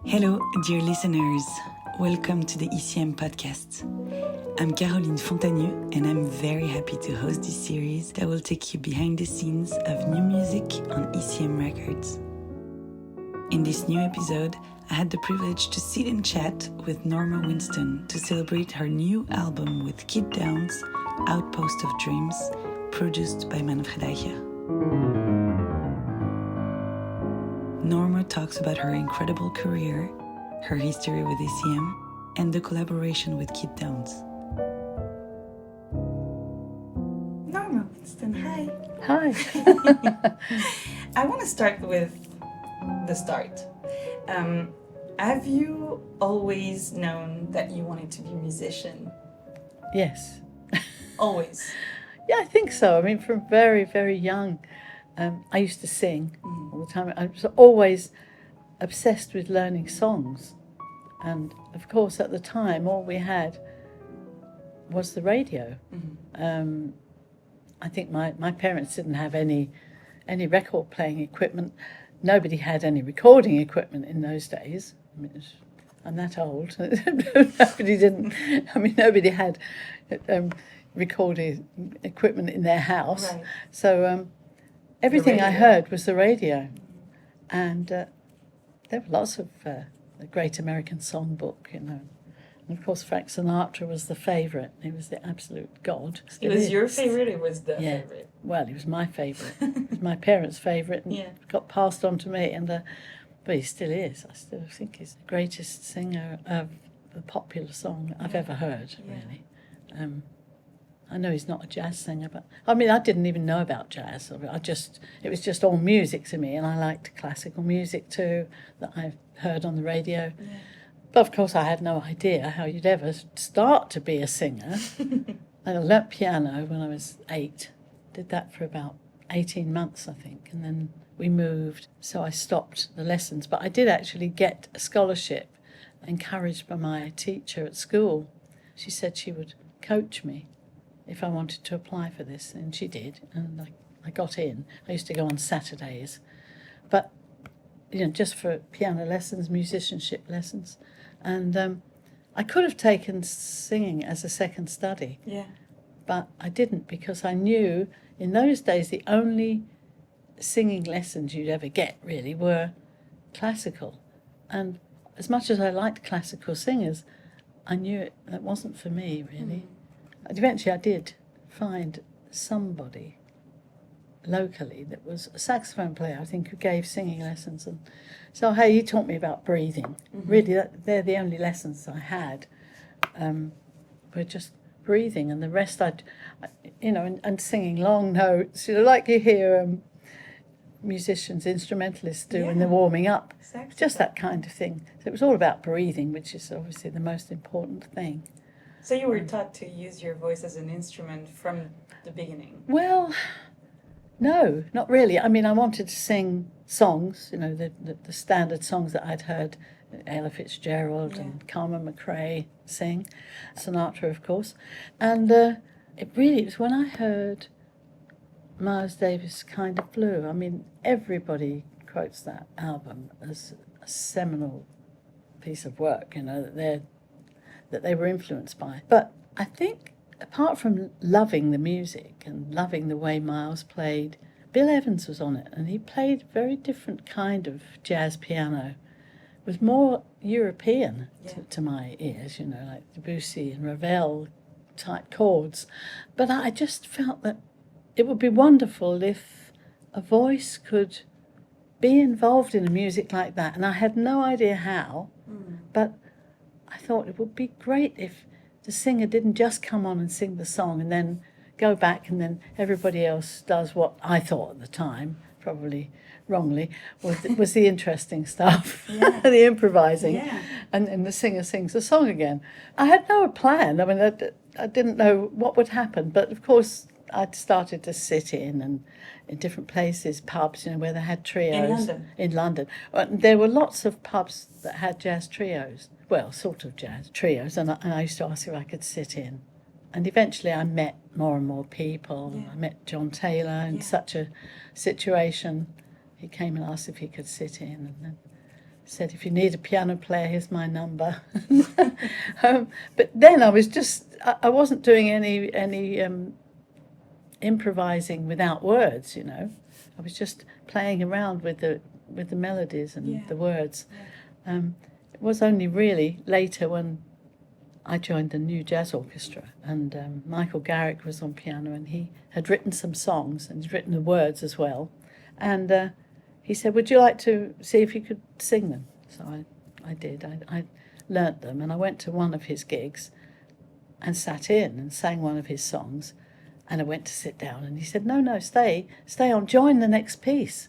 Hello, dear listeners. Welcome to the ECM Podast. I'm Caroline Fontagneux, and I'm very happy to host this series that will take you behind the scenes of new music on ECM Records. In this new episode, I had the privilege to sit and chat with Norma Winstone to celebrate her new album with Kid Downs, Outpost of Dreams, produced by Manfred Eicher. Norma talks about her incredible career, her history with ECM, and the collaboration with Kid Downs. Norma Winstone, hi. Hi. I want to start with the start. Have you always known that you wanted to be a musician? Yes. Always? Yeah, I think so. I mean, from very, very young, I used to sing all the time. I was always obsessed with learning songs. And of course, at the time, all we had was the radio. Mm-hmm. I think my parents didn't have any record playing equipment. Nobody had any recording equipment in those days. I mean, I'm that old. Nobody had recording equipment in their house. Right. So everything I heard was the radio. And there were lots of the Great American Songbook, you know. And of course, Frank Sinatra was the favourite. He was the absolute god. It was your favourite? It was the favourite? Well, he was my favourite. He was my parents' favourite and got passed on to me. And but he still is. I still think he's the greatest singer of the popular song I've ever heard, really. I know he's not a jazz singer, but I mean, I didn't even know about jazz. It was just all music to me, and I liked classical music too, that I heard on the radio. Yeah. But of course, I had no idea how you'd ever start to be a singer. I learnt piano when I was 8. Did that for about 18 months, I think, and then we moved, so I stopped the lessons. But I did actually get a scholarship, encouraged by my teacher at school. She said she would coach me if I wanted to apply for this, and she did, and I got in. I used to go on Saturdays, but just for piano lessons, musicianship lessons, and I could have taken singing as a second study, but I didn't, because I knew in those days the only singing lessons you'd ever get really were classical, and as much as I liked classical singers, I knew that wasn't for me really. Eventually I did find somebody locally that was a saxophone player, I think, who gave singing lessons, and so he taught me about breathing. Mm-hmm. Really, they're the only lessons I had, were just breathing, and the rest and singing long notes, like you hear musicians, instrumentalists do when they're warming up. Exactly. Just that kind of thing. So it was all about breathing, which is obviously the most important thing. So you were taught to use your voice as an instrument from the beginning? Well, no, not really. I mean, I wanted to sing songs, the standard songs that I'd heard Ella Fitzgerald and Carmen McRae sing, Sinatra, of course. And it was when I heard Miles Davis' Kind of Blue. I mean, everybody quotes that album as a seminal piece of work, that they were influenced by. But I think, apart from loving the music and loving the way Miles played, Bill Evans was on it, and he played a very different kind of jazz piano. It was more European to my ears, like Debussy and Ravel type chords. But I just felt that it would be wonderful if a voice could be involved in a music like that, and I had no idea how, but I thought it would be great if the singer didn't just come on and sing the song and then go back and then everybody else does what I thought at the time, probably wrongly, was the interesting stuff, the improvising, and the singer sings the song again. I had no plan. I mean, I didn't know what would happen, but of course I'd started to sit in different places, pubs, where they had trios. In London. There were lots of pubs that had jazz trios. Well, sort of jazz trios, and I used to ask if I could sit in. And eventually I met more and more people. I met John Taylor in such a situation. He came and asked if he could sit in, and then said, if you need a piano player, here's my number. But then I wasn't doing any improvising without words, you know. I was just playing around with the melodies and the words. Yeah. It was only really later when I joined the New Jazz Orchestra, and Michael Garrick was on piano, and he had written some songs, and he'd written the words as well. And he said, would you like to see if you could sing them? So I did. I learnt them, and I went to one of his gigs and sat in and sang one of his songs. And I went to sit down, and he said, no, stay on, join the next piece.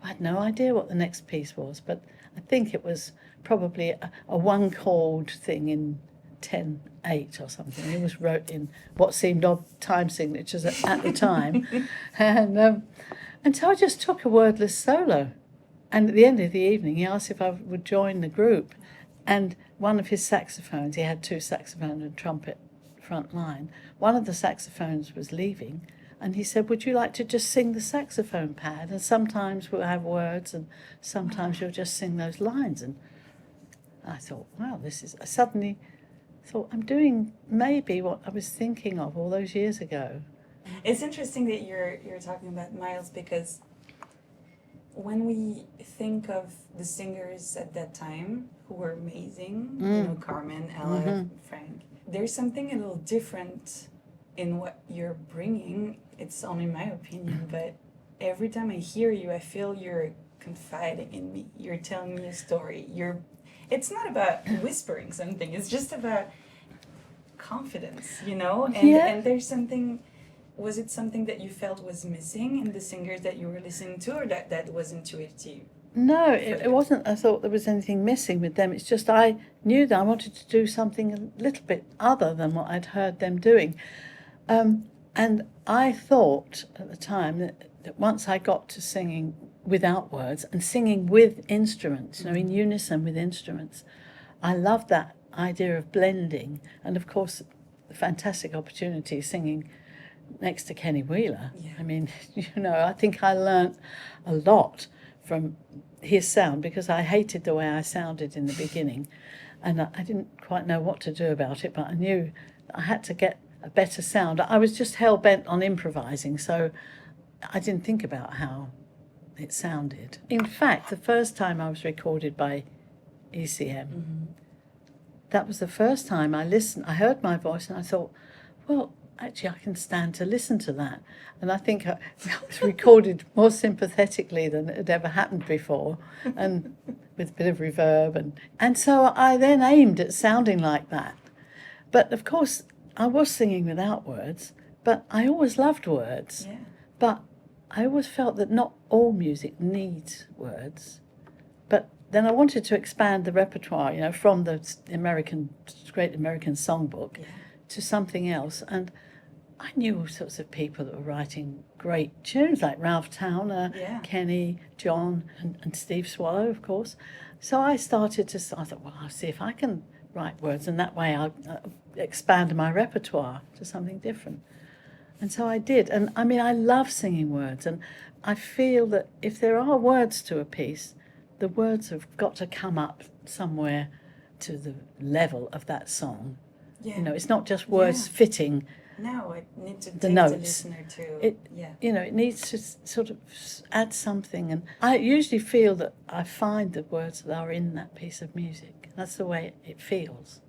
I had no idea what the next piece was, but I think it was probably a one-chord thing in 10/8 or something. It was wrote in what seemed odd time signatures at the time. And so I just took a wordless solo. And at the end of the evening, he asked if I would join the group. And one of his saxophones, he had 2 saxophones and trumpet front line, one of the saxophones was leaving, and he said, would you like to just sing the saxophone pad, and sometimes we'll have words and sometimes you'll just sing those lines. And I thought, wow, I suddenly thought I'm doing maybe what I was thinking of all those years ago. It's interesting that you're talking about Miles, because when we think of the singers at that time who were amazing, you know, Carmen, Ella, Frank, there's something a little different in what you're bringing. It's only my opinion, but every time I hear you, I feel you're confiding in me. You're telling me a story. It's not about whispering something. It's just about confidence, you know? And there's something. Was it something that you felt was missing in the singers that you were listening to, or that was intuitive to you? No, it wasn't. I thought there was anything missing with them. It's just I knew that I wanted to do something a little bit other than what I'd heard them doing. And I thought at the time that once I got to singing without words and singing with instruments, you know, in unison with instruments, I loved that idea of blending. And of course, the fantastic opportunity singing next to Kenny Wheeler. Yeah. I mean, you know, I think I learnt a lot from his sound, because I hated the way I sounded in the beginning, and I didn't quite know what to do about it, but I knew I had to get a better sound. I was just hell-bent on improvising, so I didn't think about how it sounded. In fact, the first time I was recorded by ECM, that was the first time I heard my voice, and I thought, well, actually, I can stand to listen to that. And I think I was recorded more sympathetically than it had ever happened before, and with a bit of reverb. And so I then aimed at sounding like that. But of course, I was singing without words, but I always loved words. Yeah. But I always felt that not all music needs words. But then I wanted to expand the repertoire, you know, from the Great American Songbook to something else. And I knew all sorts of people that were writing great tunes, like Ralph Towner, Kenny, John, and Steve Swallow, of course. So I thought, well, I'll see if I can write words, and that way I'll expand my repertoire to something different. And so I did. And I mean, I love singing words, and I feel that if there are words to a piece, the words have got to come up somewhere to the level of that song. Yeah. You know, it's not just words fitting. No, it needs to the take notes. The listener to You know, it needs to sort of add something. And I usually feel that I find the words that are in that piece of music. That's the way it feels.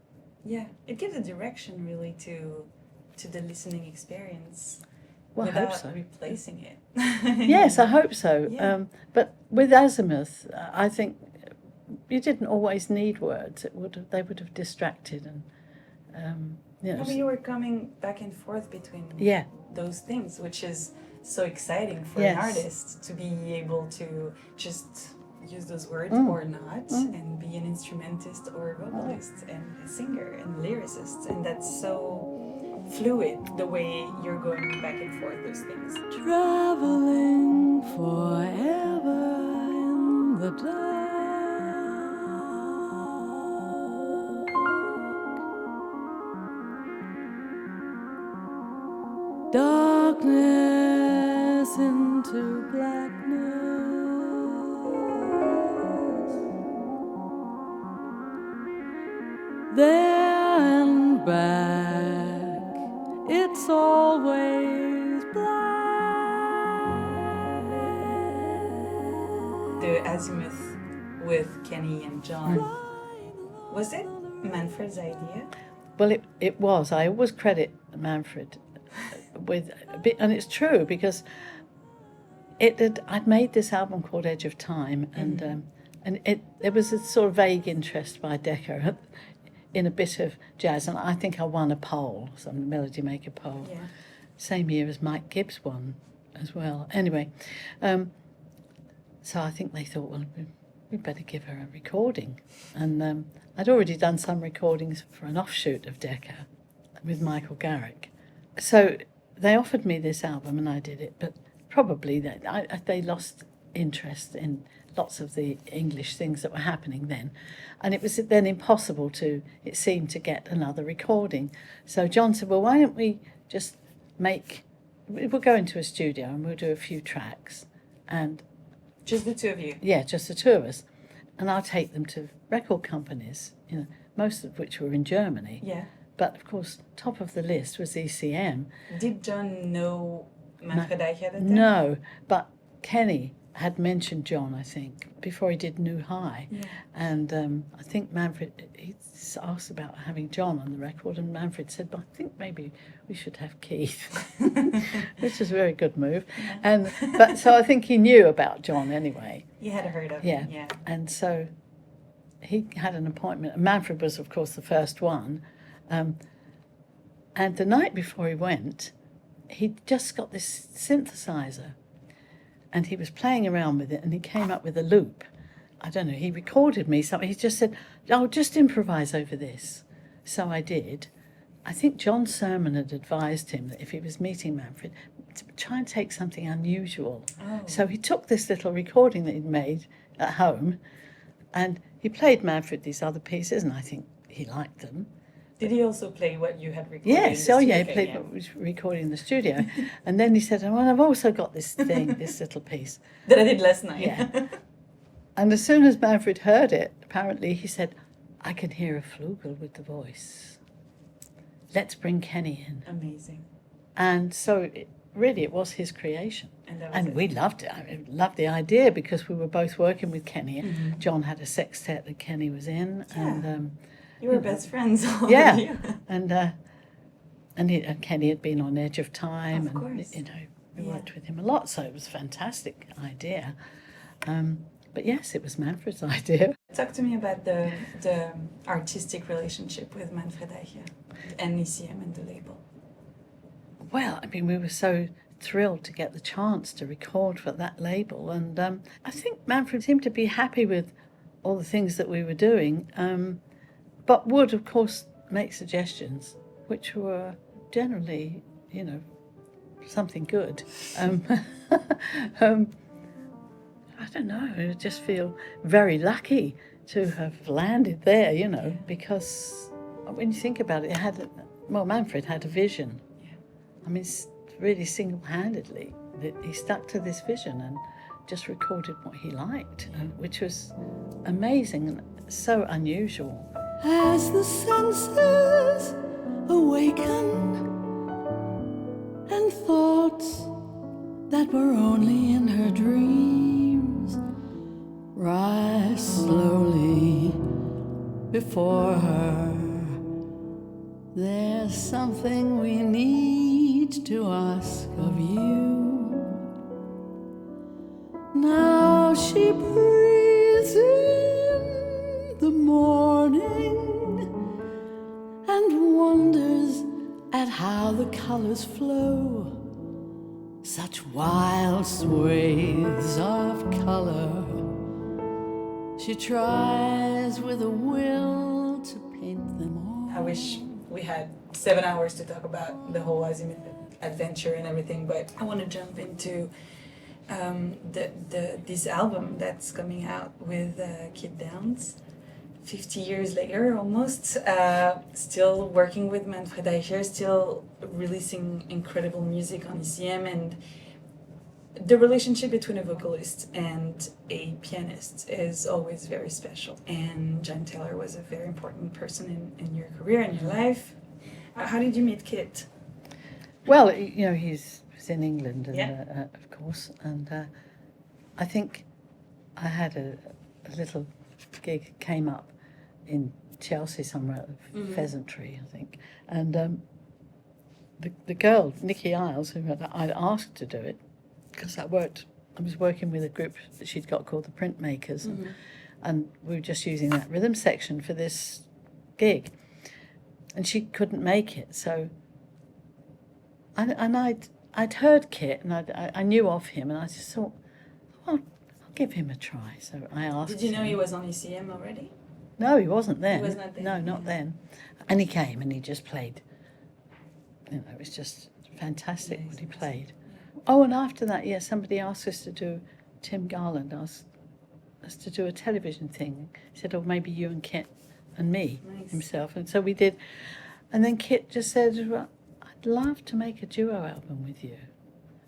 Yeah, it gives a direction really to the listening experience. Well, without I hope so. Replacing it. Yes, I hope so. Yeah. But with Azimuth, I think you didn't always need words. They would have distracted and. You know, you were coming back and forth between those things, which is so exciting for an artist to be able to just use those words or not, and be an instrumentist or a vocalist and a singer and lyricist, and that's so fluid the way you're going back and forth those things. Traveling forever in the dark. Darkness into blackness. it's always black. The Azimuth with Kenny and John. Was it Manfred's idea? Well, it was. I always credit Manfred with a bit, and it's true because I'd made this album called Edge of Time, and there was a sort of vague interest by Decca in a bit of jazz, and I think I won a poll, some Melody Maker poll, same year as Mike Gibbs won as well. Anyway, so I think they thought, well, we'd better give her a recording, and I'd already done some recordings for an offshoot of Decca with Michael Garrick. So they offered me this album and I did it, but probably they lost interest in lots of the English things that were happening then. And it was then impossible it seemed, to get another recording. So John said, well, why don't we just we'll go into a studio and we'll do a few tracks. And just the two of you? Yeah, just the two of us. And I'll take them to record companies, most of which were in Germany. Yeah. But of course, top of the list was ECM. Did John know Manfred Eicher at that time? No, but Kenny had mentioned John, I think, before he did New High. Yeah. And I think Manfred, he asked about having John on the record, and Manfred said, well, I think maybe we should have Keith, which is a very good move. Yeah. But so I think he knew about John anyway. You had heard of him, yeah. And so he had an appointment. Manfred was, of course, the first one. And the night before he went, he just got this synthesizer and he was playing around with it and he came up with a loop. I don't know, he recorded me something. He just said, oh, just improvise over this. So I did. I think John Sermon had advised him that if he was meeting Manfred, to try and take something unusual. Oh. So he took this little recording that he'd made at home and he played Manfred these other pieces, and I think he liked them. Did he also play what you had recorded? Yes, he played what was recording in the studio. And then he said, well, I've also got this thing, this little piece. That I did last night. Yeah. And as soon as Manfred heard it, apparently he said, I can hear a flugel with the voice. Let's bring Kenny in. Amazing. And so it was his creation. And we loved it. I loved the idea because we were both working with Kenny. Mm-hmm. John had a sextet that Kenny was in. Yeah. And you were best friends, all yeah. of you. And Kenny had been on Edge of Time. Of course. We worked with him a lot, so it was a fantastic idea. But yes, it was Manfred's idea. Talk to me about the artistic relationship with Manfred Eicher and ECM and the label. Well, I mean, we were so thrilled to get the chance to record for that label, and I think Manfred seemed to be happy with all the things that we were doing, but would, of course, make suggestions, which were generally, something good. I don't know, I just feel very lucky to have landed there, because when you think about it, Manfred had a vision. Yeah. I mean, really single-handedly, he stuck to this vision and just recorded what he liked, which was amazing and so unusual. As the senses awaken and thoughts that were only in her dreams rise slowly before her, there's something we need to ask of you. Now she breathes in the morning and wonders at how the colors flow, such wild swathes of color. She tries with a will to paint them all. I wish we had 7 hours to talk about the whole Azimuth adventure and everything, but I want to jump into this album that's coming out with Kid Downs. 50 years later, almost, still working with Manfred Eicher, still releasing incredible music on ECM, and the relationship between a vocalist and a pianist is always very special. And John Taylor was a very important person in your career and your life. How did you meet Kit? Well, he's in England, and of course, and I think I had a little gig came up in Chelsea somewhere, Pheasantry, I think, and the girl, Nikki Isles, who I'd asked to do it, because I was working with a group that she'd got called the Printmakers, and we were just using that rhythm section for this gig, and she couldn't make it, so and I'd heard Kit, and I knew of him, and I just thought, well, I'll give him a try. So I asked him. Did you know he was on ECM already? No, he wasn't then. He was not then? No, not then. And he came and he just played. It was just fantastic what he played. Oh, and after that, somebody asked us to do, Tim Garland asked us to do a television thing. He said, oh, maybe you and Kit and me, himself. And so we did. And then Kit just said, well, I'd love to make a duo album with you,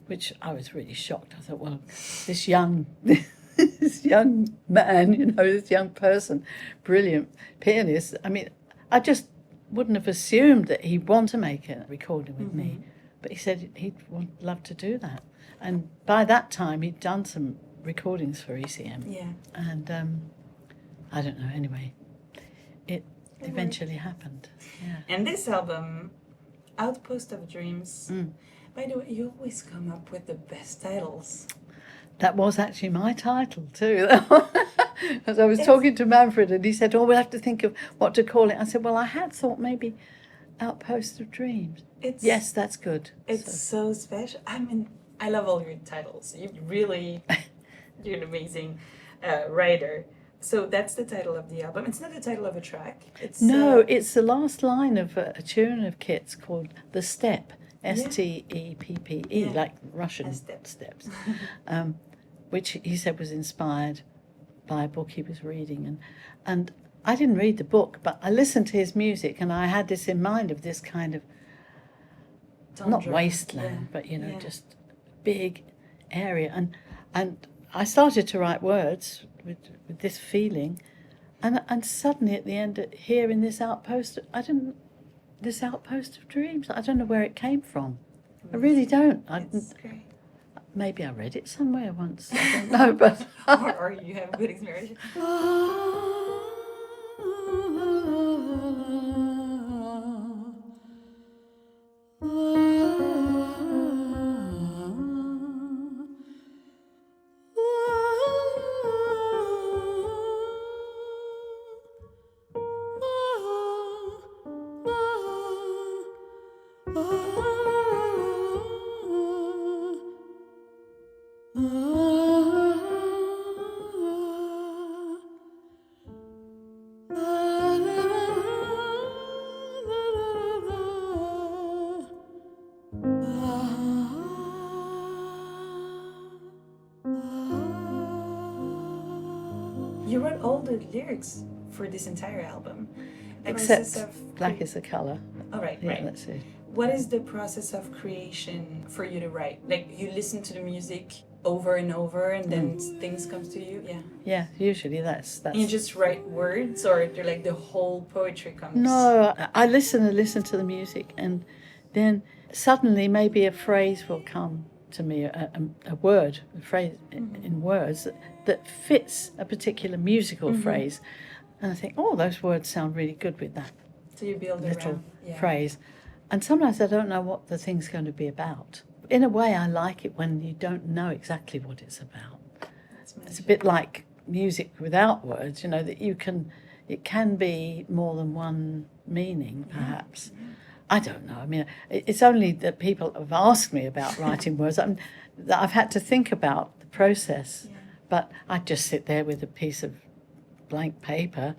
which I was really shocked. I thought, well, this young man, this young person, brilliant pianist. I mean, I just wouldn't have assumed that he'd want to make a recording with me. But he said he'd love to do that. And by that time, he'd done some recordings for ECM. Yeah. And I don't know, anyway, it eventually happened. Yeah. And this album, Outpost of Dreams, by the way, you always come up with the best titles. That was actually my title too. As I was talking to Manfred, and he said, oh, we'll have to think of what to call it. I said, well, I had thought maybe Outpost of Dreams. Yes, that's good. It's so special. I mean, I love all your titles. You're an amazing writer. So that's the title of the album. It's not the title of a track. It's the last line of a tune of Kit's called The Step. S-T-E-P-P-E, like Russian steps. Which he said was inspired by a book he was reading. And I didn't read the book, but I listened to his music, and I had this in mind of this kind of, not wasteland, but, just big area. And I started to write words with this feeling, and suddenly at the end, here in this outpost, this Outpost of Dreams, I don't know where it came from. I really don't. It's great. Maybe I read it somewhere once. I don't know, but or you have good experience. You wrote all the lyrics for this entire album. Except Black is the Colour. Oh, right. That's it. What is the process of creation for you to write? Like, you listen to the music over and over, and then things come to you? Yeah, usually that's... And you just write words, or like the whole poetry comes? No, I listen to the music, and then suddenly maybe a phrase will come to me, a word, a phrase in words that fits a particular musical phrase. And I think, oh, those words sound really good with that. So you build little phrase. And sometimes I don't know what the thing's going to be about. In a way, I like it when you don't know exactly what it's about. It's a bit like music without words, that it can be more than one meaning, perhaps. Yeah. I don't know. I mean, it's only that people have asked me about writing words that I've had to think about the process. Yeah. But I just sit there with a piece of blank paper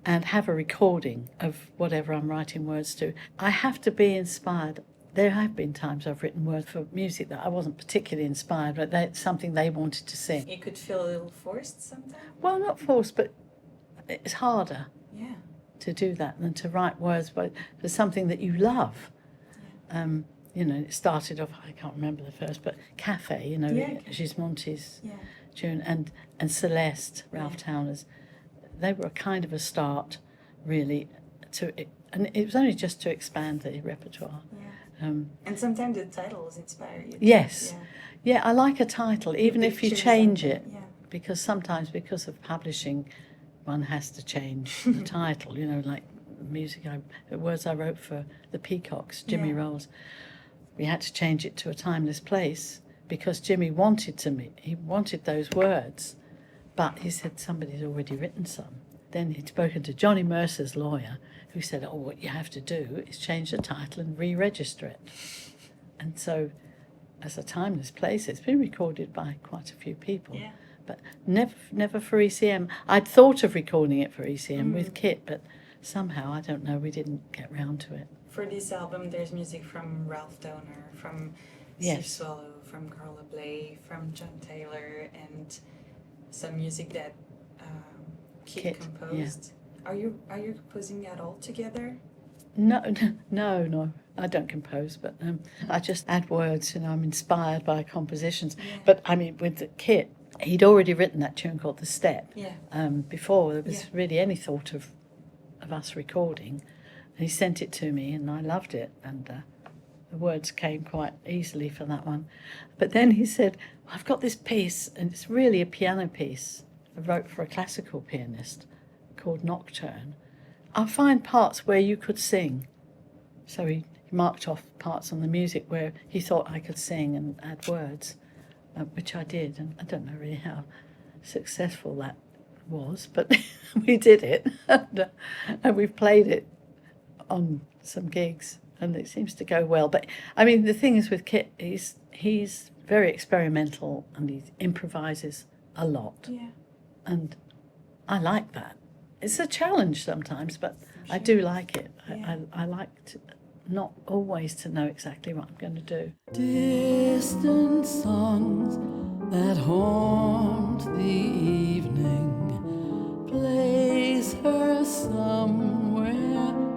and have a recording of whatever I'm writing words to. I have to be inspired. There have been times I've written words for music that I wasn't particularly inspired, but it's something they wanted to sing. You could feel a little forced sometimes? Well, not forced, but it's harder to do that than to write words for something that you love. Yeah. It started off, I can't remember the first, but Cafe, Gismonti's tune, and Celeste, Ralph Towner's, they were a kind of a start, really, and it was only just to expand the repertoire. And And sometimes the titles inspire you. Yes. Yeah, I like a title, even if you change it. Yeah. Because sometimes, because of publishing, one has to change the title. You know, like words I wrote for the Peacocks, Jimmy Rolls. We had to change it to A Timeless Place because Jimmy wanted those words, but he said somebody's already written some. Then he'd spoken to Johnny Mercer's lawyer, who said, "Oh, what you have to do is change the title and re-register it." And so, as A Timeless Place, it's been recorded by quite a few people, but never for ECM. I'd thought of recording it for ECM with Kit, but somehow, I don't know, we didn't get round to it. For this album, there's music from Ralph Donner, from Steve Swallow, from Carla Bley, from John Taylor, and some music that Kit composed. Are you composing at all together? No, I don't compose, but I just add words. You know, I'm inspired by compositions. Yeah. But I mean, with the Kit, he'd already written that tune called "The Step." Before there was really any thought of us recording, and he sent it to me, and I loved it, and the words came quite easily for that one. But then he said, "I've got this piece, and it's really a piano piece I wrote for a classical pianist called Nocturne. I'll find parts where you could sing." So he marked off parts on the music where he thought I could sing and add words, which I did. And I don't know really how successful that was, but we did it. And we've played it on some gigs, and it seems to go well. But, I mean, the thing is with Kit, he's very experimental, and he improvises a lot. Yeah. And I like that. It's a challenge sometimes, but I do like it. Yeah. I like to not always to know exactly what I'm going to do. Distant songs that haunt the evening, place her somewhere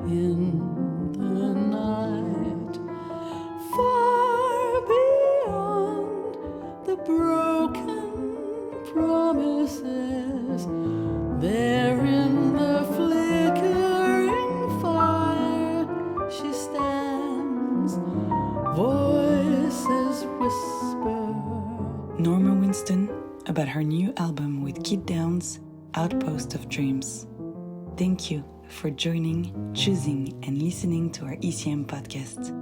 in the night, far beyond the broken promises. There in the flickering fire she stands, voices whisper. Norma Winstone about her new album with Kit Downs, Outpost of Dreams. Thank you for joining, choosing, and listening to our ECM podcast.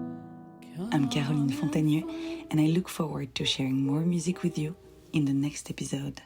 I'm Caroline Fontagneux, and I look forward to sharing more music with you in the next episode.